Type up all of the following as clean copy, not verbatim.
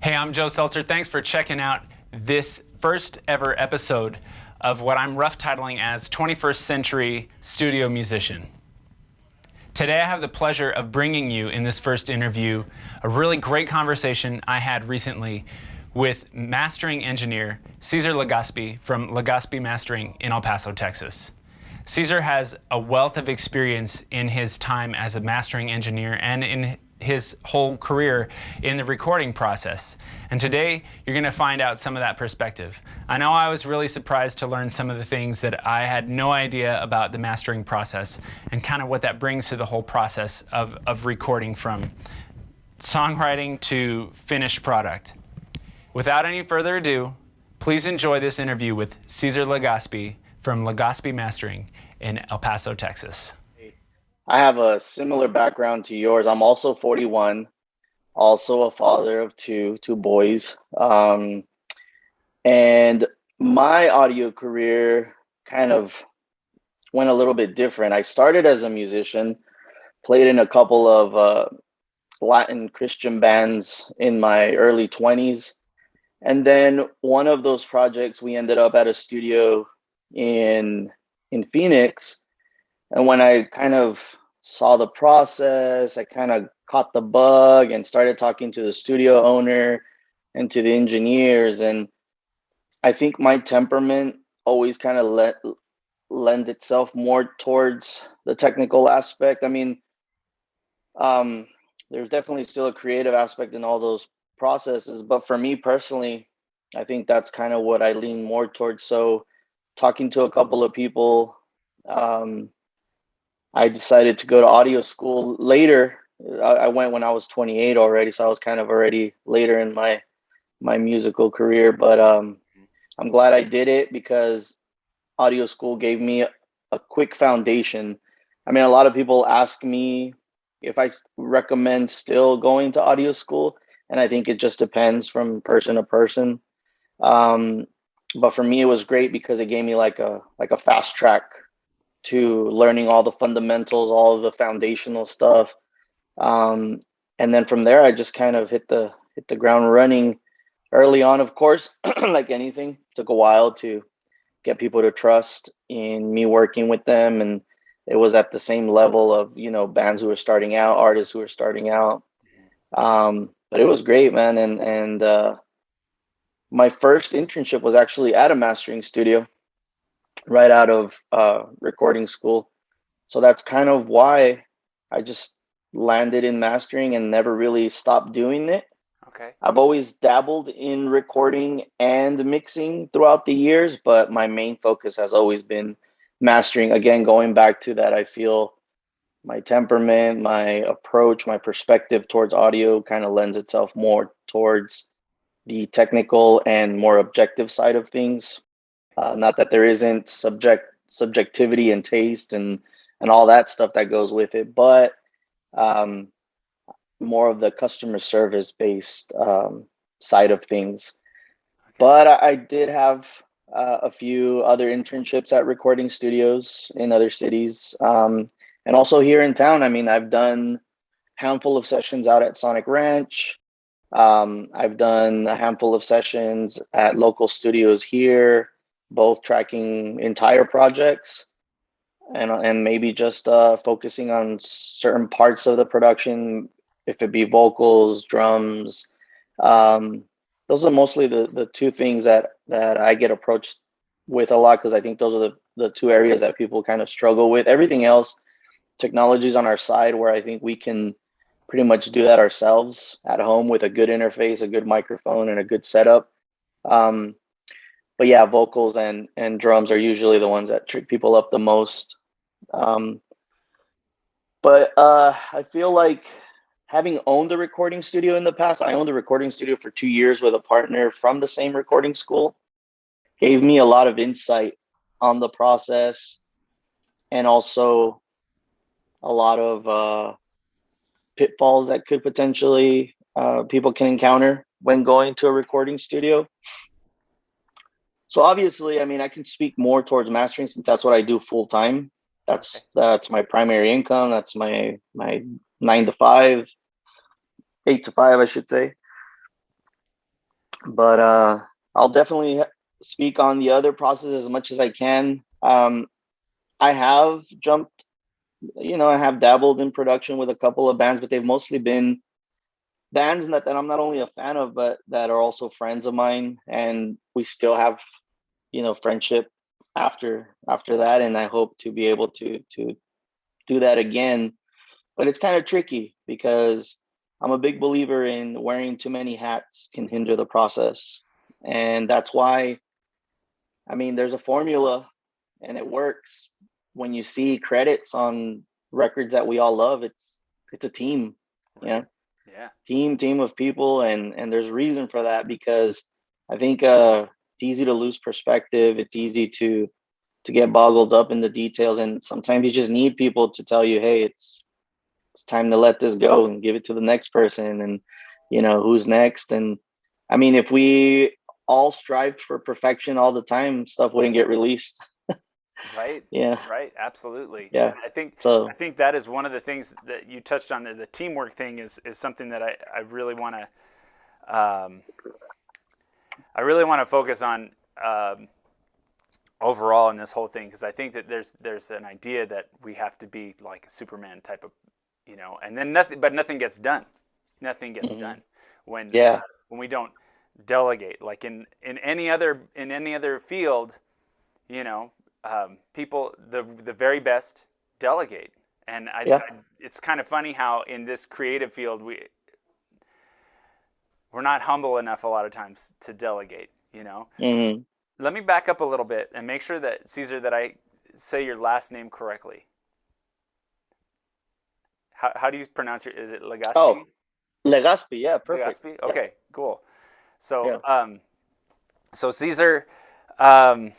Hey, I'm Joe Seltzer. Thanks for checking out this first ever episode of what I'm rough titling as 21st Century Studio Musician. Today I have the pleasure of bringing you in this first interview a really great conversation I had recently with mastering engineer Cesar Legazpy from Legazpy Mastering in El Paso, Texas. Cesar has a wealth of experience in his time as a mastering engineer and in his whole career in the recording process. And today you're going to find out some of that perspective. I know I was really surprised to learn some of the things that I had no idea about the mastering process and kind of what that brings to the whole process of recording from songwriting to finished product. Without any further ado, please enjoy this interview with Cesar Legazpy from Legazpy Mastering in El Paso, Texas. I have a similar background to yours. I'm also 41, also a father of two boys. And my audio career kind of went a little bit different. I started as a musician, played in a couple of Latin Christian bands in my early 20s. And then one of those projects, we ended up at a studio in Phoenix. And when I kind of saw the process, I kind of caught the bug and started talking to the studio owner and to the engineers. And I think my temperament always kind of lend itself more towards the technical aspect. I mean, there's definitely still a creative aspect in all those processes, but for me personally, I think that's kind of what I lean more towards. So talking to a couple of people, I decided to go to audio school later. I went when I was 28 already, so I was kind of already later in my musical career. But I'm glad I did it because audio school gave me a quick foundation. I mean, a lot of people ask me if I recommend still going to audio school, and I think it just depends from person to person. But for me, it was great because it gave me like a fast track to learning all the fundamentals, all of the foundational stuff. And then from there, I just kind of hit the ground running early on. Of course, like anything, took a while to get people to trust in me working with them, and it was at the same level of bands who were starting out, artists who were starting out. But it was great, man. And my first internship was actually at a mastering studio right out of recording school. So that's kind of why I just landed in mastering and never really stopped doing it. Okay. I've always dabbled in recording and mixing throughout the years, but my main focus has always been mastering. Again, going back to that, I feel my temperament, my approach, my perspective towards audio kind of lends itself more towards the technical and more objective side of things. Not that there isn't subjectivity and taste and all that stuff that goes with it, but um, more of the customer service based side of things. But I did have a few other internships at recording studios in other cities, and also here in town. I mean, I've done a handful of sessions out at Sonic Ranch. I've done a handful of sessions at local studios here, both tracking entire projects and maybe just focusing on certain parts of the production, if it be vocals, drums. Um, those are mostly the two things that I get approached with a lot because I think those are the two areas that people kind of struggle with. Everything else, technology's on our side where I think we can pretty much do that ourselves at home with a good interface, a good microphone, and a good setup. Um, but yeah, vocals and drums are usually the ones that trip people up the most. Um, but I feel like having owned a recording studio in the past, I owned a recording studio for 2 years with a partner from the same recording school, gave me a lot of insight on the process and also a lot of pitfalls that could potentially people can encounter when going to a recording studio. So obviously, I mean, I can speak more towards mastering since that's what I do full time. That's my primary income. That's my 9 to 5, 8 to 5, I should say. But I'll definitely speak on the other process as much as I can. I have jumped, I have dabbled in production with a couple of bands, but they've mostly been bands that I'm not only a fan of, but that are also friends of mine, and we still have, friendship after that, and I hope to be able to do that again. But it's kind of tricky because I'm a big believer in wearing too many hats can hinder the process. And that's why, I mean, there's a formula and it works. When you see credits on records that we all love, it's a team, you Right. know, Yeah. team of people, and there's reason for that because I think it's easy to lose perspective. It's easy to get boggled up in the details, and sometimes you just need people to tell you, hey, it's time to let this go and give it to the next person, and who's next. And I mean, if we all strived for perfection all the time, stuff wouldn't get released. Right. Yeah. Right. Absolutely. Yeah. And I So think that is one of the things that you touched on there. The teamwork thing is something that I really want to focus on overall in this whole thing, because I think that there's an idea that we have to be like a Superman type of, and then nothing gets done. Nothing gets mhm. done when Yeah. when we don't delegate. Like in any other field, people, the very best delegate. And Yeah. it's kind of funny how in this creative field we're not humble enough a lot of times to delegate. hmm Let me back up a little bit and make sure that, Cesar, that I say your last name correctly. How do you pronounce your? Is it Oh, Legazpy? Legazpi. Yeah. Perfect. Legazpy. Yeah. Okay, cool. So Yeah. Cesar, um,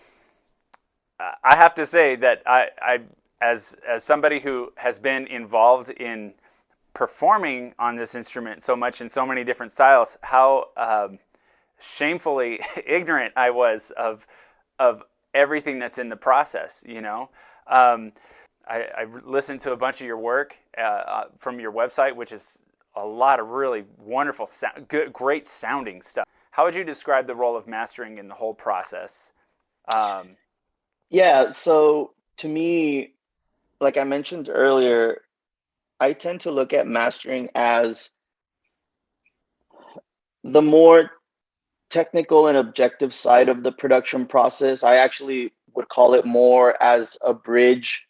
I have to say that as somebody who has been involved in performing on this instrument so much in so many different styles, how shamefully ignorant I was of everything that's in the process. I listened to a bunch of your work from your website, which is a lot of really wonderful, great sounding stuff. How would you describe the role of mastering in the whole process? Um, Yeah. So to me, like I mentioned earlier, I tend to look at mastering as the more technical and objective side of the production process. I actually would call it more as a bridge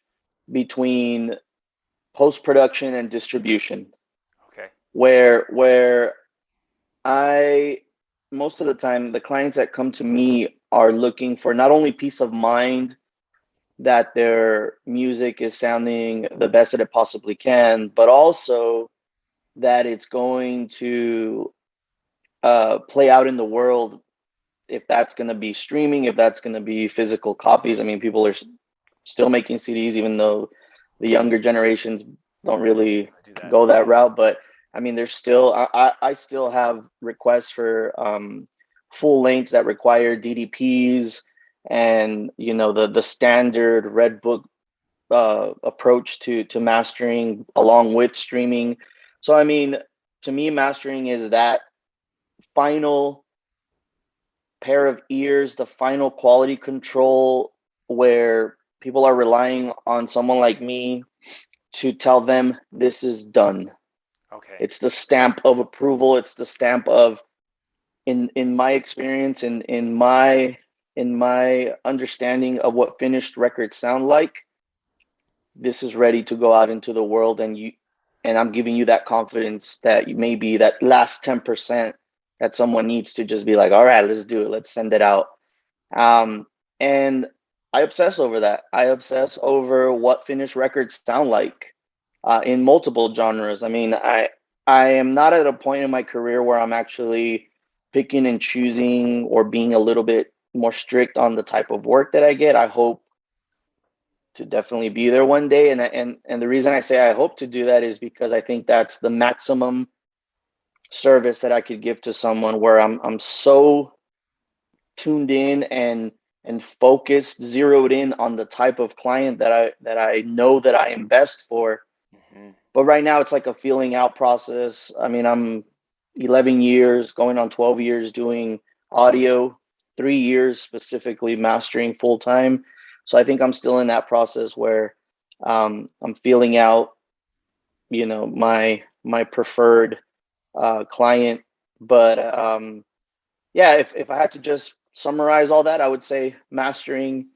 between post production and distribution, okay. where I most of the time the clients that come to me are looking for not only peace of mind that their music is sounding the best that it possibly can, but also that it's going to play out in the world, if that's going to be streaming, if that's going to be physical copies. I mean, people are still making CDs, even though the younger generations don't really I do that. go that route. But I mean, there's still, I still have requests for full lengths that require DDPs and, the standard Red Book approach to mastering along with streaming. So, I mean, to me, mastering is that final pair of ears, the final quality control where people are relying on someone like me to tell them this is done. Okay. It's the stamp of approval. It's the stamp of, in my experience, in my understanding of what finished records sound like, this is ready to go out into the world, and I'm giving you that confidence that maybe that last 10% that someone needs to just be like, all right, let's do it. Let's send it out. And I obsess over that. I obsess over what finished records sound like in multiple genres. I mean, I am not at a point in my career where I'm actually picking and choosing or being a little bit more strict on the type of work that I get. I hope to definitely be there one day, and the reason I say I hope to do that is because I think that's the maximum service that I could give to someone, where I'm so tuned in and focused, zeroed in on the type of client that I know that I am best for. Hmm. But right now it's like a feeling out process. I mean, I'm 11 years going on 12 years doing audio, 3 years specifically mastering full time. So I think I'm still in that process where I'm feeling out, my preferred client. But yeah, if I had to just summarize all that, I would say mastering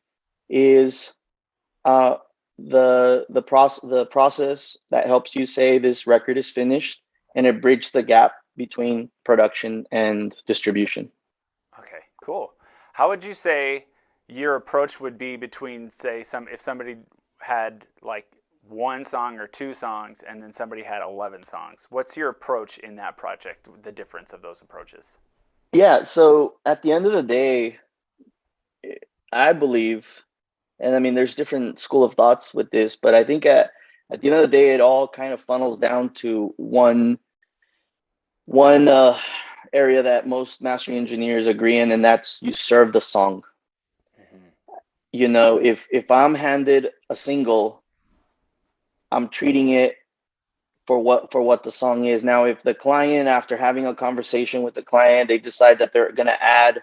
is uh, the process that helps you say this record is finished, and it bridges the gap between production and distribution. Okay, cool. How would you say your approach would be between, say, if somebody had like one song or two songs, and then somebody had 11 songs? What's your approach in that project? The difference of those approaches? Yeah, so at the end of the day, I believe, and I mean, there's different school of thoughts with this, but I think at the end of the day, it all kind of funnels down to one area that most mastering engineers agree in, and that's you serve the song. Mm-hmm. If I'm handed a single, I'm treating it for what the song is. Now, if the client, after having a conversation with the client, they decide that they're going to add,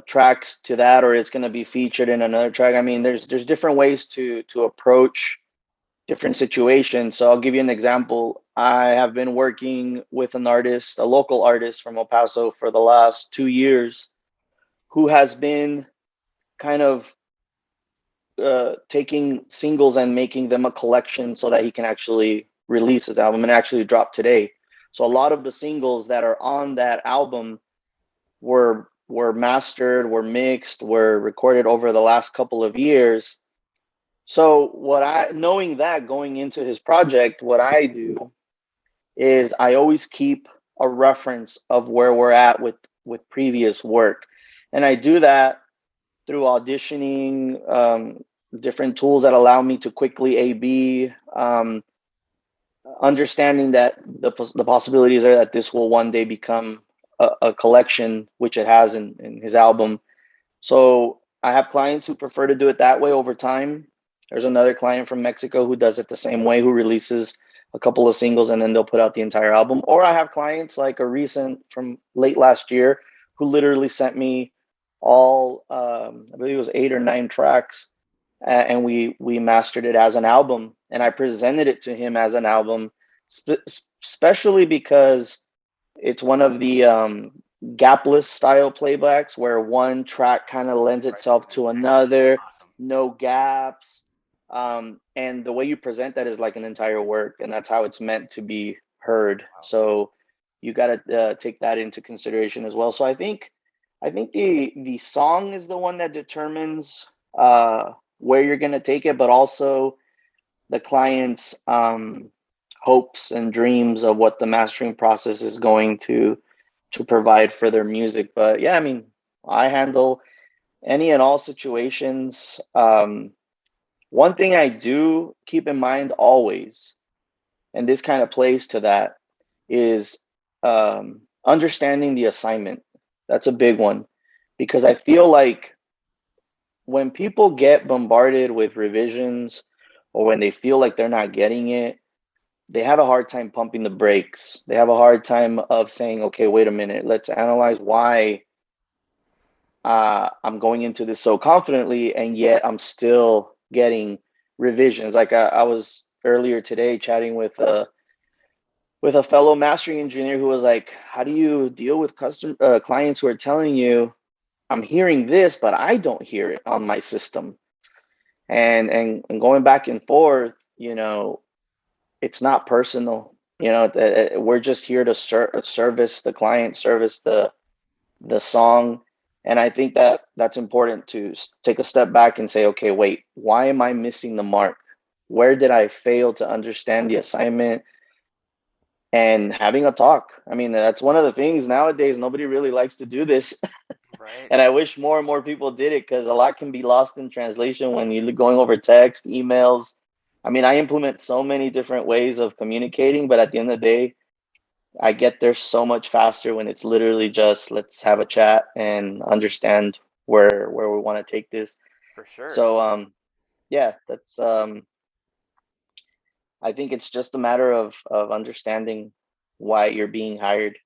tracks to that, or it's going to be featured in another track. I mean, there's different ways to approach different situations. So I'll give you an example. I have been working with an artist, a local artist from El Paso, for the last 2 years, who has been kind of taking singles and making them a collection so that he can actually release his album and actually drop today. So a lot of the singles that are on that album were mastered, were mixed, were recorded over the last couple of years. So knowing that going into his project, what I do is I always keep a reference of where we're at with previous work, and I do that through auditioning, different tools that allow me to quickly A/B, understanding that the possibilities are that this will one day become a collection, which it has in his album. So I have clients who prefer to do it that way over time. There's another client from Mexico who does it the same way, who releases a couple of singles and then they'll put out the entire album. Or I have clients like a recent from late last year who literally sent me all, I believe it was 8 or 9 tracks, and we mastered it as an album, and I presented it to him as an album, especially because it's one of the gapless style playbacks where one track kind of lends Right. itself to another, Awesome. no gaps. And the way you present that is like an entire work, and that's how it's meant to be heard. Wow. So you got to take that into consideration as well. So I think the song is the one that determines where you're going to take it, but also the client's hopes and dreams of what the mastering process is going to provide for their music. But yeah, I mean, I handle any and all situations. One thing I do keep in mind always, and this kind of plays to that, is understanding the assignment. That's a big one, because I feel like when people get bombarded with revisions, or when they feel like they're not getting it, they have a hard time pumping the brakes. They have a hard time of saying, okay, wait a minute, let's analyze why I'm going into this so confidently, and yet I'm still getting revisions. Like I was earlier today chatting with a fellow mastering engineer who was like, how do you deal with clients who are telling you, I'm hearing this, but I don't hear it on my system? And going back and forth, it's not personal. We're just here to service the client, service the song. And I think that that's important to take a step back and say, okay, wait, why am I missing the mark? Where did I fail to understand the assignment? And having a talk. I mean, that's one of the things nowadays. Nobody really likes to do this. Right. And I wish more and more people did it, because a lot can be lost in translation when you're going over text, emails. I mean, I implement so many different ways of communicating, but at the end of the day, I get there so much faster when it's literally just let's have a chat and understand where we want to take this. For sure. So yeah, that's I think it's just a matter of understanding why you're being hired.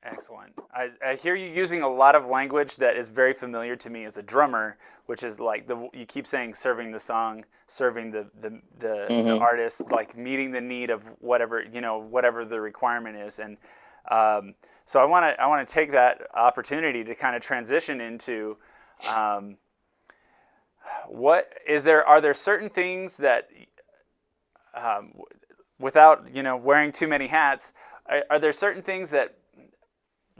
Excellent. I hear you using a lot of language that is very familiar to me as a drummer, which is like you keep saying serving the song, serving the Hmm. artist, like meeting the need of whatever, whatever the requirement is. And so I want to take that opportunity to kind of transition into um, what is there are there certain things that um, without wearing too many hats, are there certain things that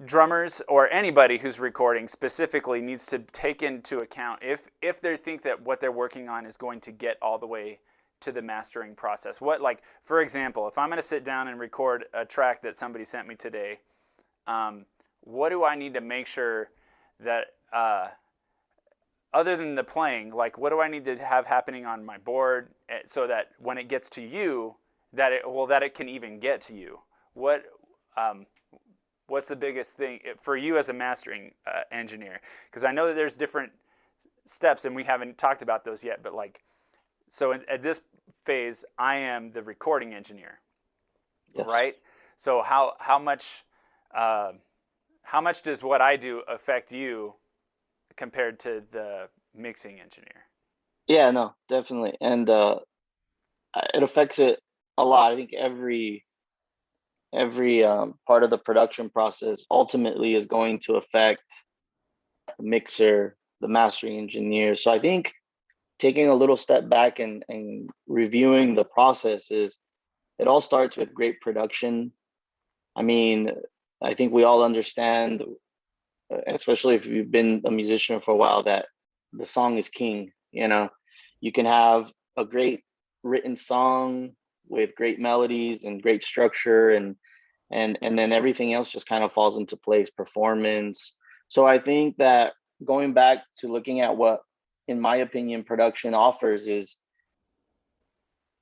drummers or anybody who's recording specifically needs to take into account if they think that what they're working on is going to get all the way to the mastering process? What, like, for example, if I'm going to sit down and record a track that somebody sent me today, what do I need to make sure that other than the playing, like, what do I need to have happening on my board so that when it gets to you, that it can even get to you? What um, what's the biggest thing for you as a mastering engineer? Because I know that there's different steps, and we haven't talked about those yet. But like, so at this phase, I am the recording engineer, Yes. right? So uh, how much does what I do affect you compared to the mixing engineer? Yeah, no, definitely. And it affects it a lot. I think every part of the production process ultimately is going to affect the mixer, the mastering engineer. So I think taking a little step back and reviewing the process is, it all starts with great production. I mean, I think we all understand, especially if you've been a musician for a while, that the song is king. You can have a great written song with great melodies and great structure, and then everything else just kind of falls into place, performance. So I think that going back to looking at what, in my opinion, production offers is,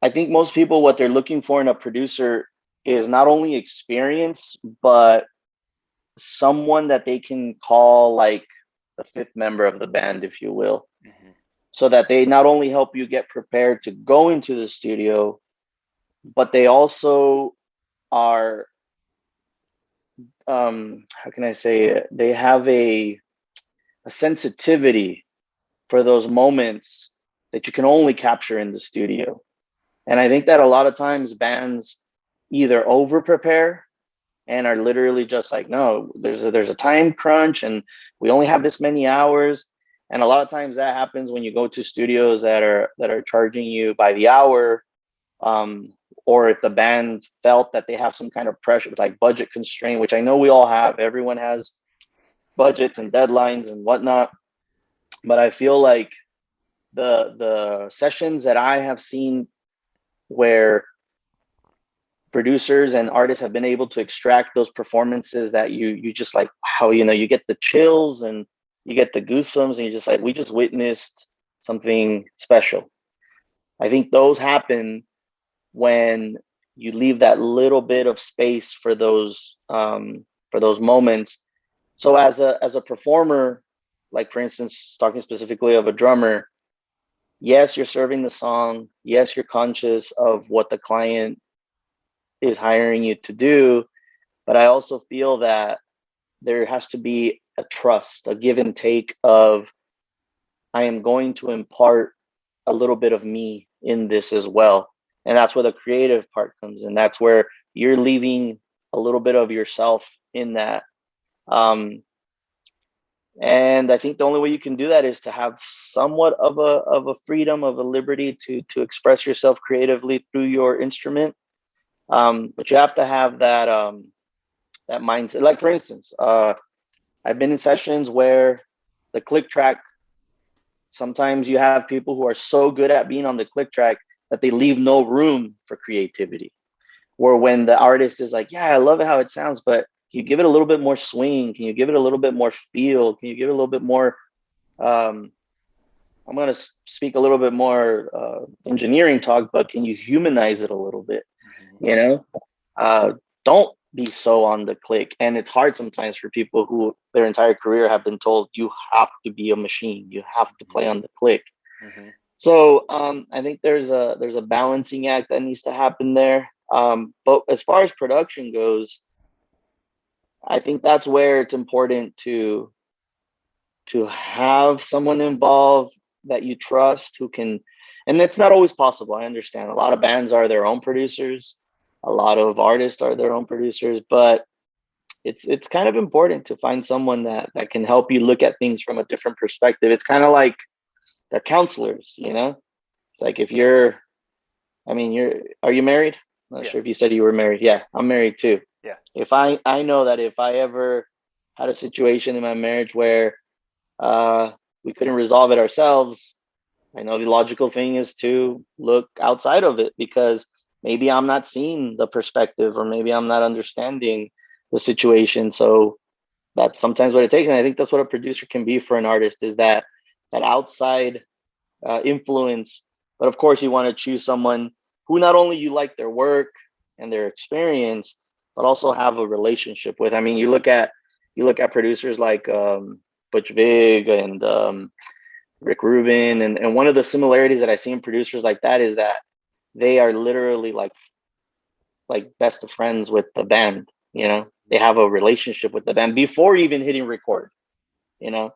I think most people, what they're looking for in a producer is not only experience, but someone that they can call like the fifth member of the band, if you will, Mm-hmm. so that they not only help you get prepared to go into the studio, but they also are, how can I say it? They have a sensitivity for those moments that you can only capture in the studio. And I think that a lot of times bands either over prepare and are literally just like, no, there's a time crunch and we only have this many hours. And a lot of times that happens when you go to studios that are charging you by the hour, um, or if the band felt that they have some kind of pressure, like budget constraint, which I know we all have. Everyone has budgets and deadlines and whatnot. But I feel like the sessions that I have seen where producers and artists have been able to extract those performances that you just like, wow, you get the chills and you get the goosebumps and you're just like, we just witnessed something special. I think those happen when you leave that little bit of space for those moments. So as a performer, like for instance, talking specifically of a drummer, yes, you're serving the song. Yes, you're conscious of what the client is hiring you to do. But I also feel that there has to be a trust, a give and take of, I am going to impart a little bit of me in this as well. And that's where the creative part comes in. That's where you're leaving a little bit of yourself in that. Um, and I think the only way you can do that is to have somewhat of a freedom, of a liberty to express yourself creatively through your instrument. But you have to have that mindset. Like for instance, I've been in sessions where the click track, sometimes you have people who are so good at being on the click track that they leave no room for creativity. Where when the artist is like, yeah, I love it how it sounds, but can you give it a little bit more swing? Can you give it a little bit more feel? Can you give it a little bit more? Um, I'm going to speak a little bit more engineering talk, but can you humanize it a little bit? Mm-hmm. You know, don't be so on the click. And it's hard sometimes for people who their entire career have been told you have to be a machine, you have to play on the click. Mm-hmm. So I think there's a balancing act that needs to happen there. But as far as production goes, I think that's where it's important to have someone involved that you trust who can, and it's not always possible. I understand a lot of bands are their own producers, a lot of artists are their own producers, but it's kind of important to find someone that can help you look at things from a different perspective. It's kind of like they're counselors, you know? It's like if you're, I mean, are you married? I'm not Yes. sure if you said you were married. Yeah, I'm married too. Yeah. If I know that if I ever had a situation in my marriage where uh, we couldn't resolve it ourselves, I know the logical thing is to look outside of it because maybe I'm not seeing the perspective or maybe I'm not understanding the situation. So that's sometimes what it takes. And I think that's what a producer can be for an artist is that outside influence. But of course, you want to choose someone who not only you like their work and their experience, but also have a relationship with. I mean, you look at producers like Butch Vig and Rick Rubin, and one of the similarities that I see in producers like that is that they are literally like best of friends with the band. You know, they have a relationship with the band before even hitting record. You know,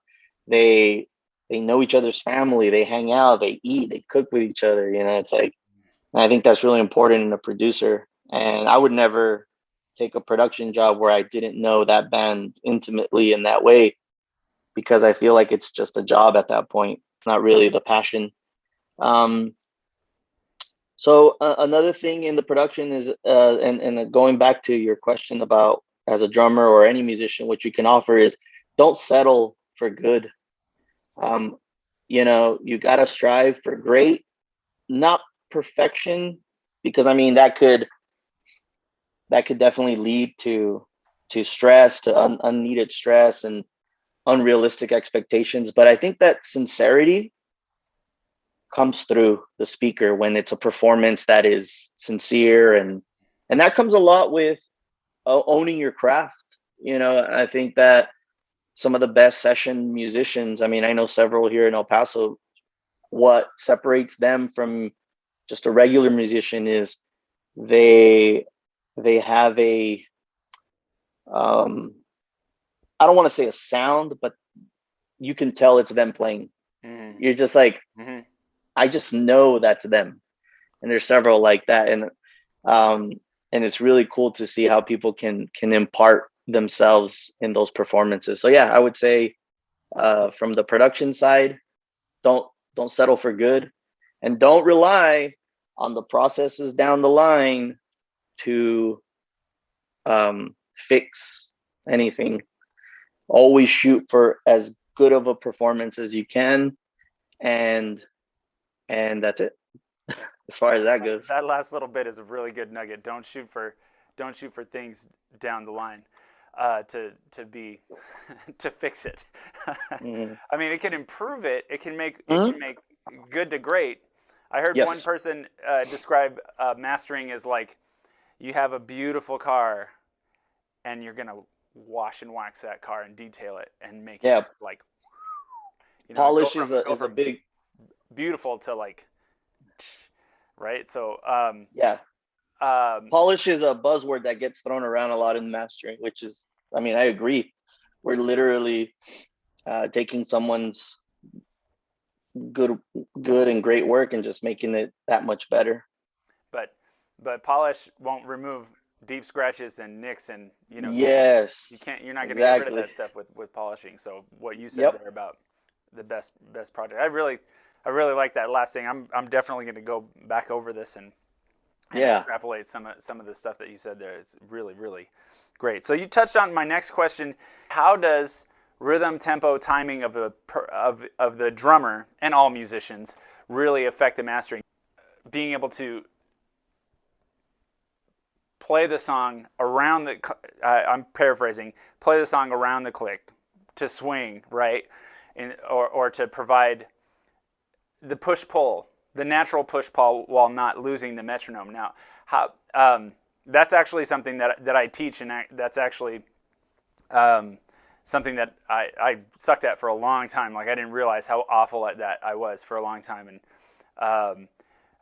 they they know each other's family. They hang out. They eat. They cook with each other. You know, it's like I think that's really important in a producer. And I would never take a production job where I didn't know that band intimately in that way because I feel like it's just a job at that point. It's not really the passion. Um, so another thing in the production is, and going back to your question about as a drummer or any musician, what you can offer is don't settle for good. Um, you got to strive for great, not perfection, because I mean that could definitely lead to stress, to unneeded stress and unrealistic expectations. But I think that sincerity comes through the speaker when it's a performance that is sincere and that comes a lot with owning your craft. I think that some of the best session musicians, I mean, I know several here in El Paso, what separates them from just a regular musician is they they have a um I don't want to say a sound, but you can tell it's them playing. Mm-hmm. You're just like, Mm-hmm. I just know that's them. And there's several like that. Um and it's really cool to see how people can impart themselves in those performances. So yeah, I would say from the production side, don't don't settle for good and don't rely on the processes down the line to fix anything. Always shoot for as good of a performance as you can, and that's it as far as that goes. That last little bit is a really good nugget. Don't shoot for things down the line to be to fix it. Mm-hmm. I mean, it can improve it. It Mm-hmm. can make good to great. I heard one Yes. person describe mastering as like you have a beautiful car and you're gonna wash and wax that car and detail it and make it Yeah. like Polish go is a from big. beautiful to like right. So Yeah. um, Polish is a buzzword that gets thrown around a lot in mastering, which is, I mean, I agree. We're literally taking someone's good good and great work and just making it that much better. but polish won't remove deep scratches and nicks and dents. You Yes. can't. You're not going to get rid of Exactly. that stuff with polishing. So what you said Yep. there about the best project, I really like that last thing. I'm definitely going to go back over this and Yeah. extrapolate some of the stuff that you said there. It's really great. So you touched on my next question. How does rhythm, tempo, timing of the drummer and all musicians really affect the mastering? Being able to play the song around the I'm paraphrasing, play the song around the click to swing, right? Or to provide the push pull, the natural push pull while not losing the metronome. Now, how that's actually something that I teach, and that's actually something that I sucked at for a long time. Like I didn't realize how awful at that I was for a long time, and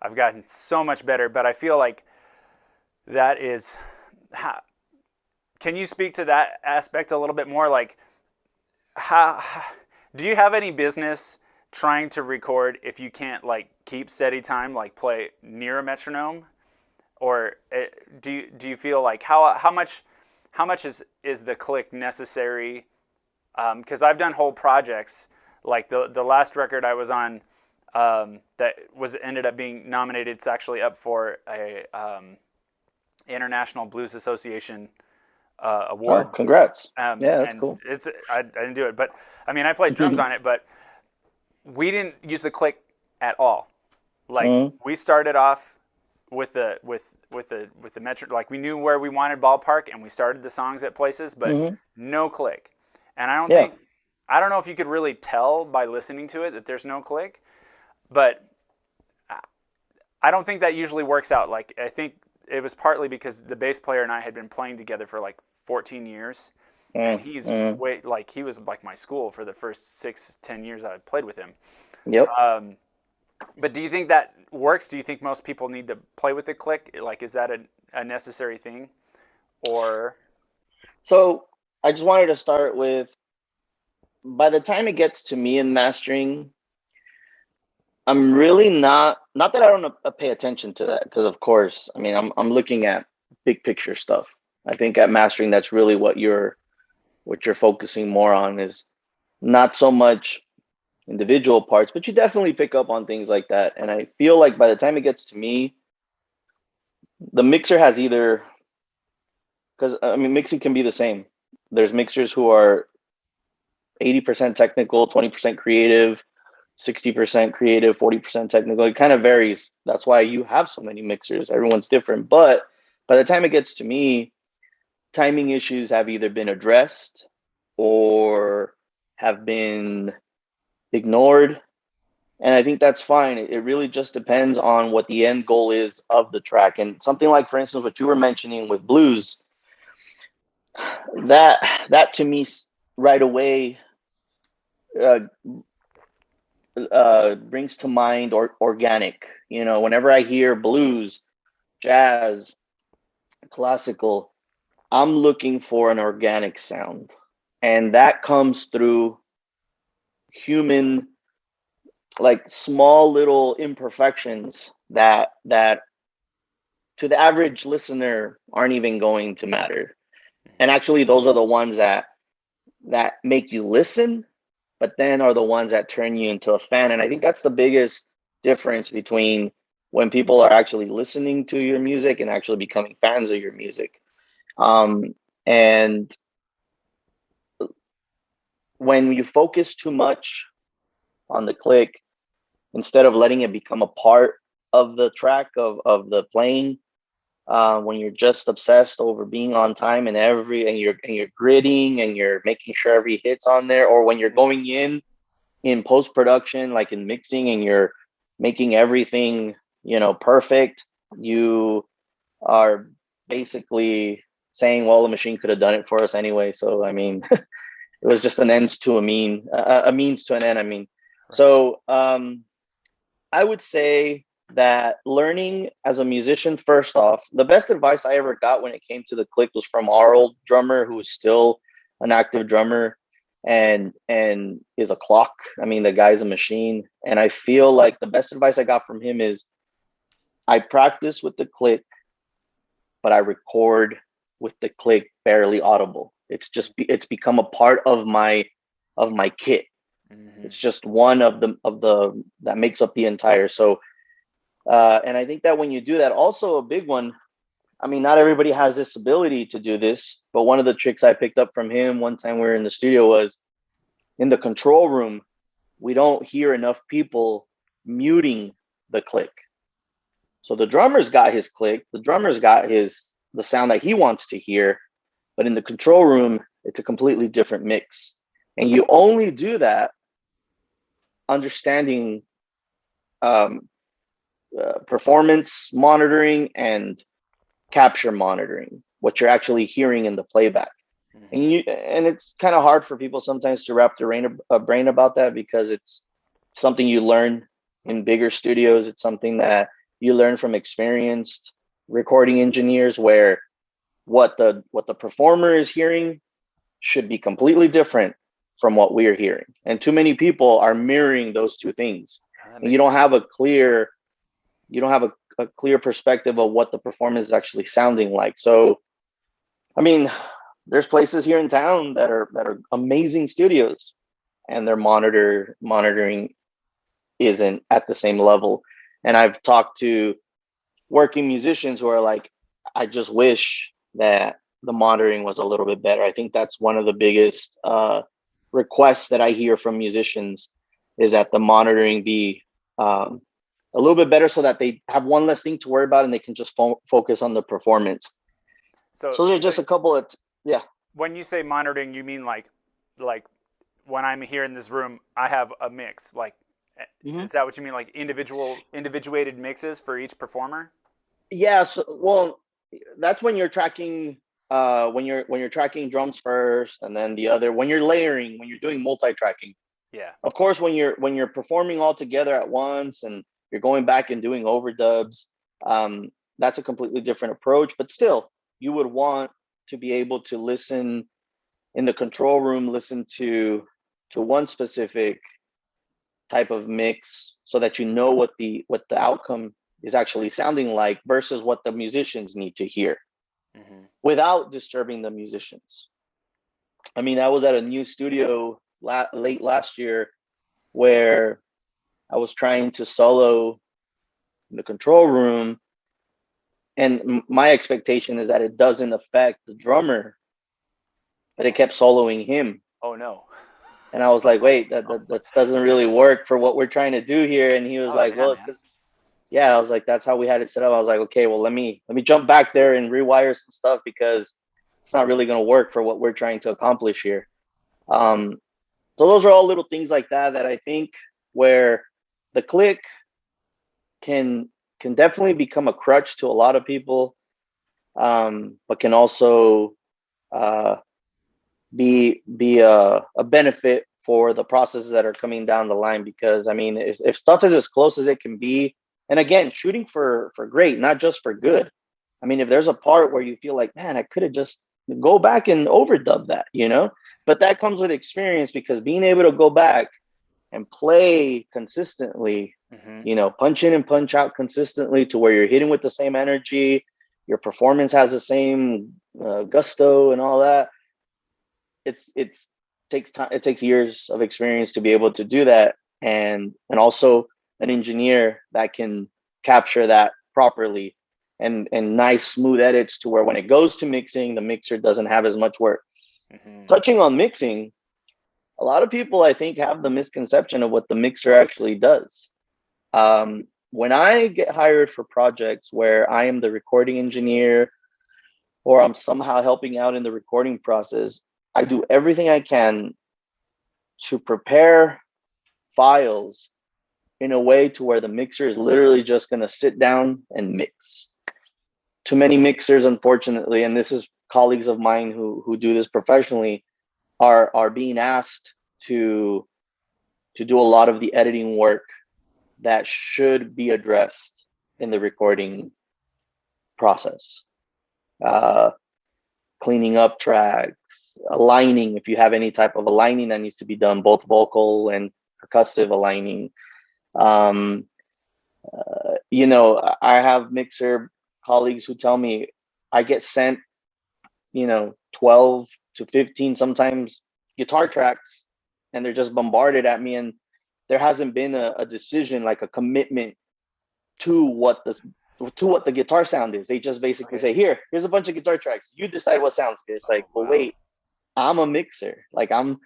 I've gotten so much better. But I feel like that is can you speak to that aspect a little bit more? Like, how do you have any business trying to record if you can't like keep steady time, like play near a metronome, or do you feel like how much is the click necessary? Because I've done whole projects like the last record I was on, that was ended up being nominated. It's actually up for a International Blues Association Oh, award. congrats. Yeah, that's And cool. I didn't do it, but I mean I played drums on it, but we didn't use the click at all. Like Hmm. we started off with the metro, like we knew where we wanted ballpark, and we started the songs at places, but Hmm. no click. And Yeah. I don't know if you could really tell by listening to it that there's no click, but I don't think that usually works out. Like I think it was partly because the bass player and I had been playing together for like 14 years, and he's Mm-hmm. way like he was like my school for the first 6-10 years I played with him. Yep. But do you think that works? Do you think most people need to play with the click? Like, is that a necessary thing, or? So I just wanted to start with, by the time it gets to me in mastering, I'm really not that I don't pay attention to that, because of course, I mean, I'm looking at big picture stuff. I think at mastering, that's really what you're focusing more on, is not so much individual parts, but you definitely pick up on things like that. And I feel like by the time it gets to me, the mixer has either, because I mean, mixing can be the same. There's mixers who are 80% technical, 20% creative, 60% creative, 40% technical. It kind of varies. That's why you have so many mixers. Everyone's different. But by the time it gets to me, timing issues have either been addressed or have been ignored. And I think that's fine. It really just depends on what the end goal is of the track. And something like, for instance, what you were mentioning with blues, that to me right away uh, brings to mind or organic. Whenever I hear blues, jazz, classical, I'm looking for an organic sound, and that comes through human, like small little imperfections that to the average listener aren't even going to matter. And actually, those are the ones that make you listen, but then are the ones that turn you into a fan. And I think that's the biggest difference between when people are actually listening to your music and actually becoming fans of your music. And when you focus too much on the click, instead of letting it become a part of the track of the playing, when you're just obsessed over being on time and you're gritting and you're making sure every hit's on there, or when you're going in post production, like in mixing, and you're making everything perfect, you are basically saying, well, the machine could have done it for us anyway. So I mean, it was just an ends to a means to an end. I mean, Right. so I would say that learning as a musician, first off, the best advice I ever got when it came to the click was from our old drummer, who is still an active drummer and is a clock. I mean, the guy's a machine. And I feel like the best advice I got from him is, I practice with the click, but I record with the click barely audible. It's become a part of my kit. Mm-hmm. It's just one of the that makes up the entire. So and I think that when you do that, also a big one, I mean, not everybody has this ability to do this, but one of the tricks I picked up from him one time we were in the studio was, in the control room, we don't hear enough people muting the click. So the drummer's got his click, the drummer's got the sound that he wants to hear, but in the control room, it's a completely different mix. And you only do that understanding um, performance monitoring and capture monitoring, what you're actually hearing in the playback. Mm-hmm. And it's kind of hard for people sometimes to wrap their brain about that, because it's something you learn in bigger studios. It's something that you learn from experienced recording engineers, where what the performer is hearing should be completely different from what we're hearing. And too many people are mirroring those two things. And you don't have a clear perspective of what the performance is actually sounding like. So, I mean, there's places here in town that are amazing studios, and their monitoring isn't at the same level. And I've talked to working musicians who are like, I just wish that the monitoring was a little bit better. I think that's one of the biggest requests that I hear from musicians, is that the monitoring be a little bit better, so that they have one less thing to worry about and they can just focus on the performance. So those are just a couple of yeah. When you say monitoring, you mean like when I'm here in this room, I have a mix. Like, is that what you mean? Like individuated mixes for each performer? Yeah. So, well, that's when you're tracking. When you're tracking drums first, and then the other, when you're layering, when you're doing multi-tracking. Yeah. Of course, when you're performing all together at once and you're going back and doing overdubs, that's a completely different approach. But still, you would want to be able to listen in the control room, listen to one specific type of mix, so that you know what the outcome is actually sounding like versus what the musicians need to hear, without disturbing the musicians. I mean, I was at a new studio late last year where I was trying to solo in the control room, and my expectation is that it doesn't affect the drummer, but it kept soloing him. Oh no. And I was like, wait, that doesn't really work for what we're trying to do here. And he was like, yeah, well, it's because, yeah, I was like, that's how we had it set up. I was like, okay, well, let me jump back there and rewire some stuff, because it's not really going to work for what we're trying to accomplish here. So those are all little things like that I think, where the click can definitely become a crutch to a lot of people, but can also be a benefit for the processes that are coming down the line. Because I mean, if stuff is as close as it can be, and again, shooting for great, not just for good. I mean, if there's a part where you feel like, man, I could have just go back and overdub that, but that comes with experience, because being able to go back and play consistently, punch in and punch out consistently to where you're hitting with the same energy, your performance has the same gusto and all that. It takes time. It takes years of experience to be able to do that, and also an engineer that can capture that properly, and nice smooth edits to where when it goes to mixing, the mixer doesn't have as much work. Touching on mixing, a lot of people, I think, have the misconception of what the mixer actually does. When I get hired for projects where I am the recording engineer, or I'm somehow helping out in the recording process, I do everything I can to prepare files in a way to where the mixer is literally just going to sit down and mix. Too many mixers, unfortunately, and this is colleagues of mine who do this professionally, are being asked to do a lot of the editing work that should be addressed in the recording process. Cleaning up tracks, aligning, if you have any type of aligning that needs to be done, both vocal and percussive aligning. I have mixer colleagues who tell me I get sent, 12 to 15 sometimes guitar tracks, and they're just bombarded at me, and there hasn't been a decision, like a commitment to what the guitar sound is. They just basically say, here's a bunch of guitar tracks, you decide what sounds good. It's like, well, wait, I'm a mixer. Like, I'm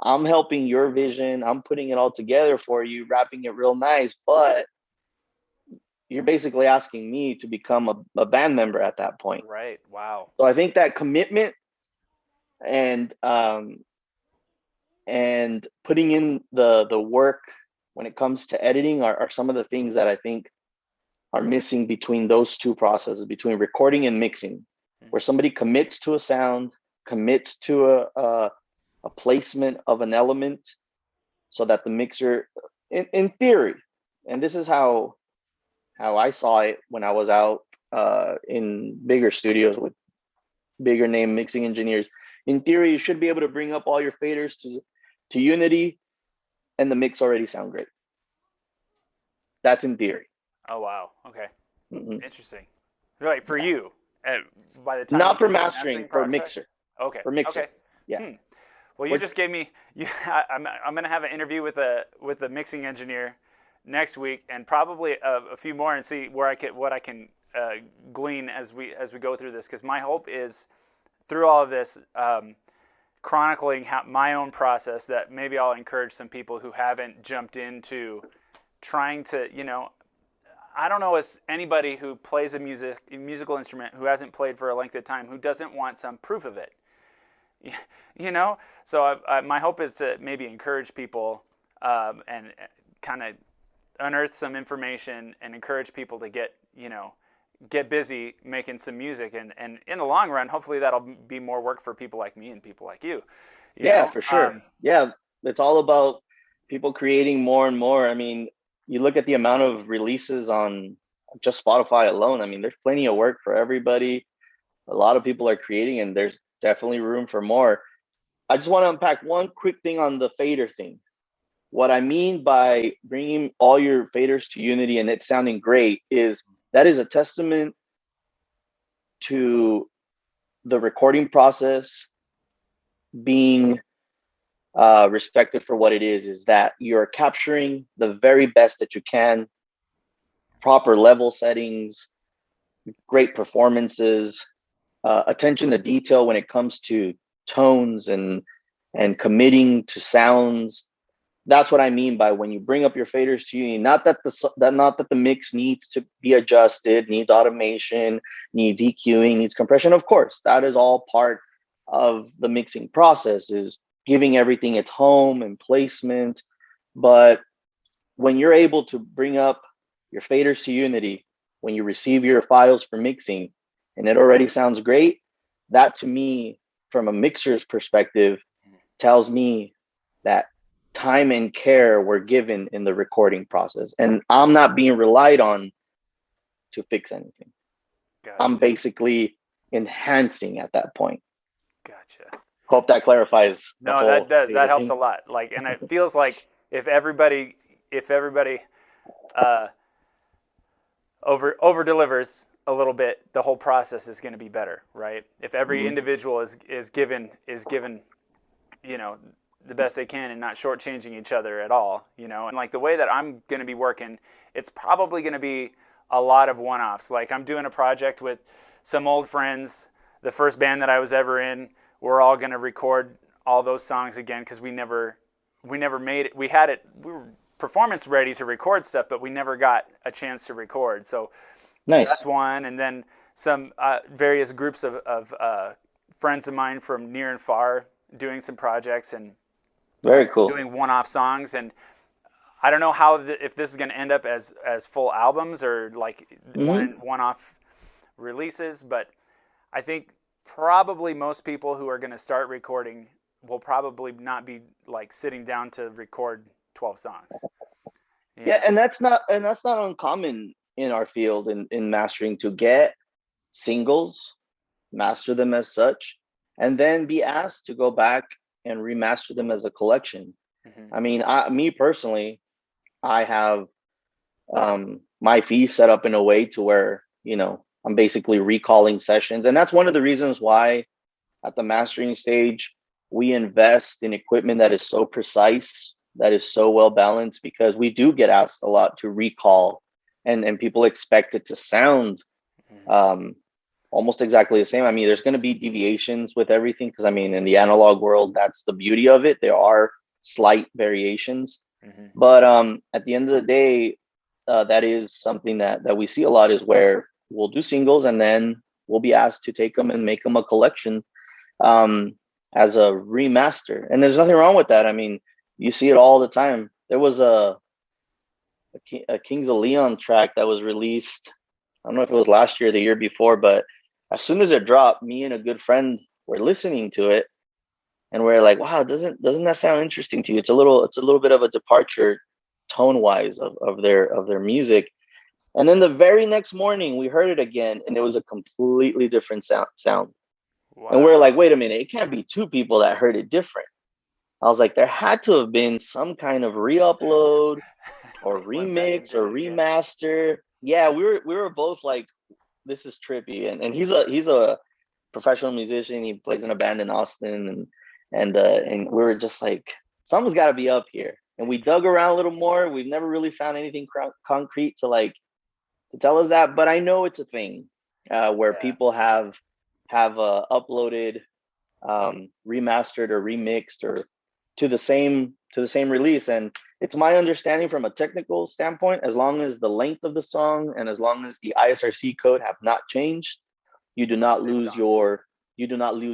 helping your vision, I'm putting it all together for you, wrapping it real nice, but you're basically asking me to become a band member at that point. Right. Wow. So I think that commitment and putting in the work when it comes to editing are some of the things that I think are missing between those two processes, between recording and mixing, where somebody commits to a sound, commits to a placement of an element, so that the mixer, in theory, and this is how I saw it when I was out in bigger studios with bigger name mixing engineers. In theory, you should be able to bring up all your faders to Unity, and the mix already sound great. That's in theory. Oh wow. Okay. Mm-hmm. Interesting. Right, for you. By the time Not you for do the mastering, for project? mixer. Okay. For mixer. Okay. Yeah. Well, you just gave me. I'm going to have an interview with a mixing engineer next week, and probably a few more, and see what I can glean as we go through this. Because my hope is, through all of this, chronicling my own process, that maybe I'll encourage some people who haven't jumped into trying to, I don't know as anybody who plays a musical instrument who hasn't played for a length of time who doesn't want some proof of it. So my hope is to maybe encourage people and kind of unearth some information and encourage people to get busy making some music, and in the long run, hopefully that'll be more work for people like me and people like you. Yeah, for sure. Yeah, it's all about people creating more and more. I mean, you look at the amount of releases on just Spotify alone. I mean, there's plenty of work for everybody. A lot of people are creating, and there's definitely room for more. I just want to unpack one quick thing on the fader thing. What I mean by bringing all your faders to Unity and it sounding great is that is a testament to the recording process being respected for what it is that you're capturing the very best that you can, proper level settings, great performances, attention to detail when it comes to tones and committing to sounds. That's what I mean by when you bring up your faders to Unity. Not that the mix needs to be adjusted, needs automation, needs EQing, needs compression. Of course, that is all part of the mixing process, is giving everything its home and placement. But when you're able to bring up your faders to Unity, when you receive your files for mixing, and it already sounds great, that to me, from a mixer's perspective, tells me that time and care were given in the recording process, and I'm not being relied on to fix anything. Gotcha. I'm basically enhancing at that point. Gotcha. Hope that clarifies. No, that does. That helps a lot. And it feels like if everybody over delivers a little bit, the whole process is going to be better, right? If every individual is given the best they can and not shortchanging each other at all, and like the way that I'm going to be working, it's probably going to be a lot of one-offs. Like I'm doing a project with some old friends, the first band that I was ever in. We're all going to record all those songs again because we never made it. We were performance ready to record stuff, but we never got a chance to record. So nice. That's one. And then some various groups of friends of mine from near and far doing some projects and very cool, doing one-off songs. And I don't know if this is going to end up as full albums or like one-off releases, but I think probably most people who are going to start recording will probably not be like sitting down to record 12 songs. Yeah, and that's not uncommon in our field in mastering, to get singles, master them as such, and then be asked to go back and remaster them as a collection. I mean, me personally, I have my fee set up in a way to where, I'm basically recalling sessions. And that's one of the reasons why at the mastering stage, we invest in equipment that is so precise, that is so well balanced, because we do get asked a lot to recall, and people expect it to sound almost exactly the same. I mean, there's going to be deviations with everything, because I mean, in the analog world, that's the beauty of it. There are slight variations, but at the end of the day, that is something that we see a lot, is where we'll do singles and then we'll be asked to take them and make them a collection as a remaster. And there's nothing wrong with that. I mean, you see it all the time. There was a Kings of Leon track that was released, I don't know if it was last year or the year before, but as soon as it dropped, me and a good friend were listening to it, and we're like, wow, doesn't that sound interesting to you? It's a little bit of a departure tone wise of their music. And then the very next morning we heard it again, and it was a completely different sound. And we're like, Wow. wait a minute, it can't be two people that heard it different. I was like, there had to have been some kind of re-upload or They went back and remix did or it again. remaster. Yeah, we were both like, this is trippy. And he's a professional musician. He plays in a band in Austin, and we were just like, something's got to be up here. And we dug Interesting. around a little more. We've never really found anything concrete to tell us that, but I know it's a thing where Yeah. people have uploaded, remastered or remixed or to the same release. And it's my understanding from a technical standpoint, as long as the length of the song and as long as the ISRC code have not changed, you do It's the not same lose song.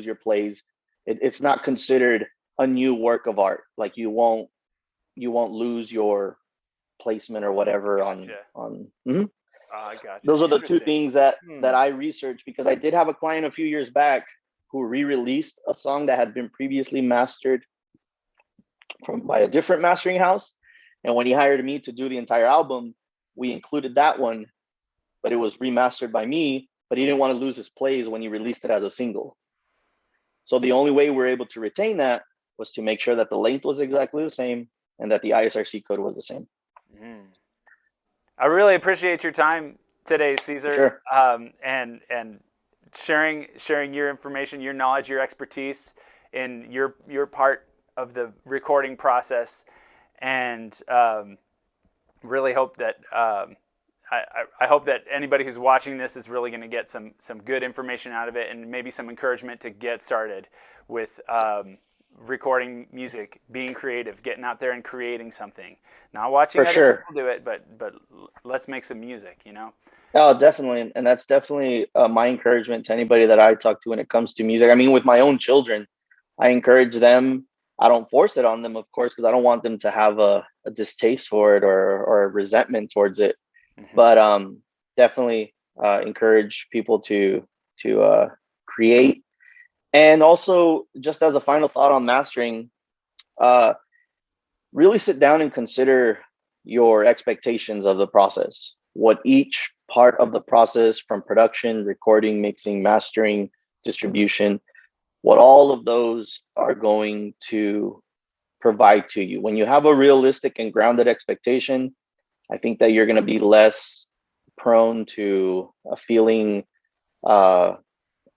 your plays. It's not considered a new work of art. Like you won't lose your placement or whatever on Gotcha. Mhm. I gotcha. Those are the two Interesting. things that Hmm. that I researched, because I did have a client a few years back who re-released a song that had been previously mastered by a different mastering house. And when he hired me to do the entire album, we included that one, but it was remastered by me. But he didn't want to lose his plays when he released it as a single. So the only way we were able to retain that was to make sure that the length was exactly the same and that the ISRC code was the same. Hmm. I really appreciate your time today, For Cesar, sure. and sharing your information, your knowledge, your expertise in your part of the recording process, and really hope that I hope that anybody who's watching this is really going to get some good information out of it, and maybe some encouragement to get started with recording music, being creative, getting out there and creating something. Not watching For other sure. people do it, but let's make some music. You know. Oh, definitely. And that's definitely my encouragement to anybody that I talk to when it comes to music. I mean, with my own children, I encourage them. I don't force it on them, of course, because I don't want them to have a distaste for it or a resentment towards it. Hmm. But definitely encourage people to create. And also, just as a final thought on mastering, uh, really sit down and consider your expectations of the process, what each part of the process, from production, recording, mixing, mastering, distribution, what all of those are going to provide to you. When you have a realistic and grounded expectation, I think that you're going to be less prone to feeling uh,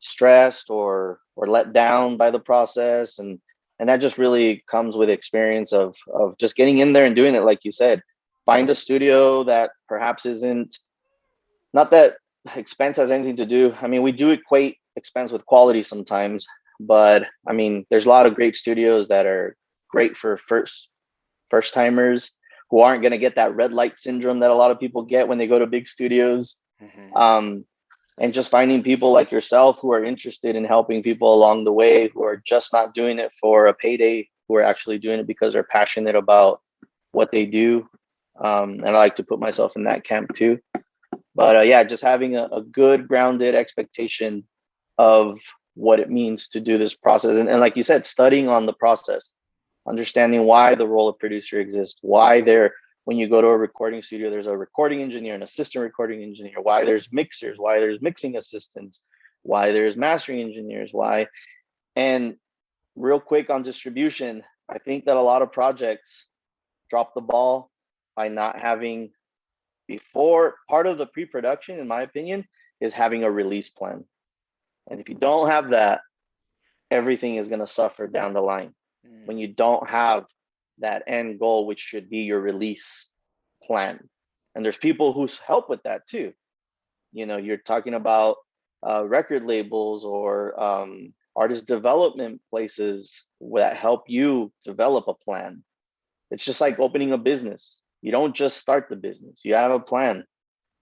stressed or let down by the process. And that just really comes with experience of just getting in there and doing it. Like you said, find a studio that perhaps isn't, not that expense has anything to do, I mean, we do equate expense with quality sometimes, but I mean, there's a lot of great studios that are great for first timers who aren't going to get that red light syndrome that a lot of people get when they go to big studios. Hmm. um, and just finding people like yourself who are interested in helping people along the way, who are just not doing it for a payday, who are actually doing it because they're passionate about what they do. And I like to put myself in that camp too. But yeah, just having a good grounded expectation of what it means to do this process. And like you said, studying on the process, understanding why the role of producer exists, why when you go to a recording studio, there's a recording engineer, an assistant recording engineer, why there's mixers, why there's mixing assistants, why there's mastering engineers, why. And real quick on distribution, I think that a lot of projects drop the ball by not having, before, part of the pre-production, in my opinion, is having a release plan. And if you don't have that, everything is going to suffer down the line. When you don't have that end goal, which should be your release plan. And there's people who help with that too. You're talking about record labels or artist development places that help you develop a plan. It's just like opening a business. You don't just start the business. You have a plan.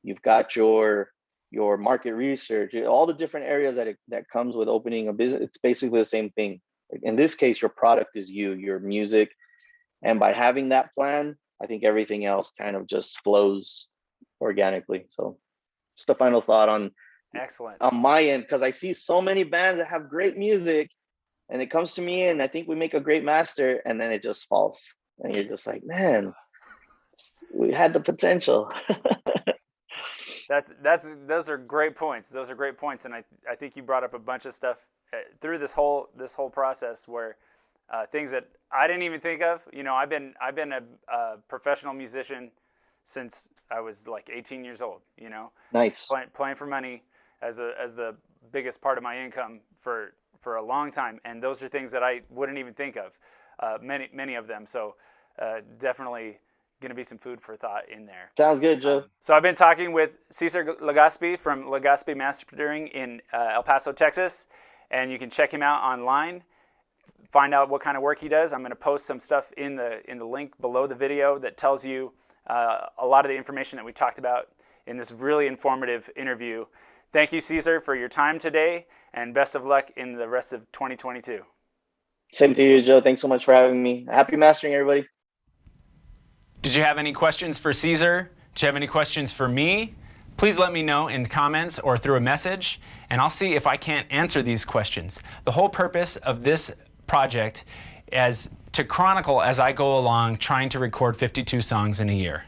You've got your market research, all the different areas that comes with opening a business. It's basically the same thing. In this case, your product is your music. And by having that plan, I think everything else kind of just flows organically. So just a final thought Excellent. on my end, because I see so many bands that have great music and it comes to me and I think we make a great master and then it just falls. And you're just like, man, we had the potential. Those are great points. Those are great points, and I think you brought up a bunch of stuff through this whole process where things that I didn't even think of. You know, I've been a professional musician since I was like 18 years old. You know, Nice. playing for money as the biggest part of my income for a long time, and those are things that I wouldn't even think of. Many of them. So definitely going to be some food for thought in there. Sounds good, Joe. So I've been talking with Cesar Legazpy from Legazpy Mastering in El Paso, Texas, and you can check him out online, find out what kind of work he does. I'm going to post some stuff in the link below the video that tells you a lot of the information that we talked about in this really informative interview. Thank you, Cesar, for your time today, and best of luck in the rest of 2022. Same to you, Joe. Thanks so much for having me. Happy mastering, everybody. Did you have any questions for Cesar? Do you have any questions for me? Please let me know in the comments or through a message, and I'll see if I can't answer these questions. The whole purpose of this project is to chronicle as I go along trying to record 52 songs in a year.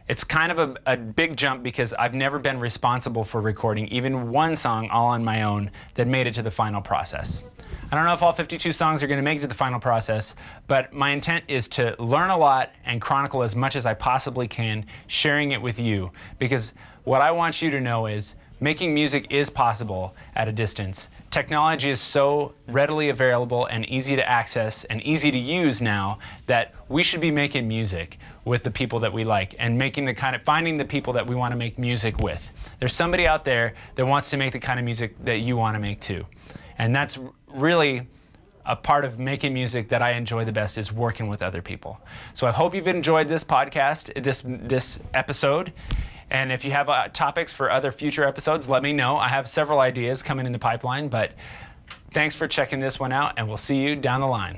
It's kind of a big jump because I've never been responsible for recording even one song all on my own that made it to the final process. I don't know if all 52 songs are going to make it to the final process, but my intent is to learn a lot and chronicle as much as I possibly can, sharing it with you, because what I want you to know is making music is possible at a distance. Technology is so readily available and easy to access and easy to use now that we should be making music with the people that we like and finding the people that we want to make music with. There's somebody out there that wants to make the kind of music that you want to make too. And that's really a part of making music that I enjoy the best, is working with other people. So I hope you've enjoyed this podcast, this episode. And if you have topics for other future episodes, let me know. I have several ideas coming in the pipeline, but thanks for checking this one out, and we'll see you down the line.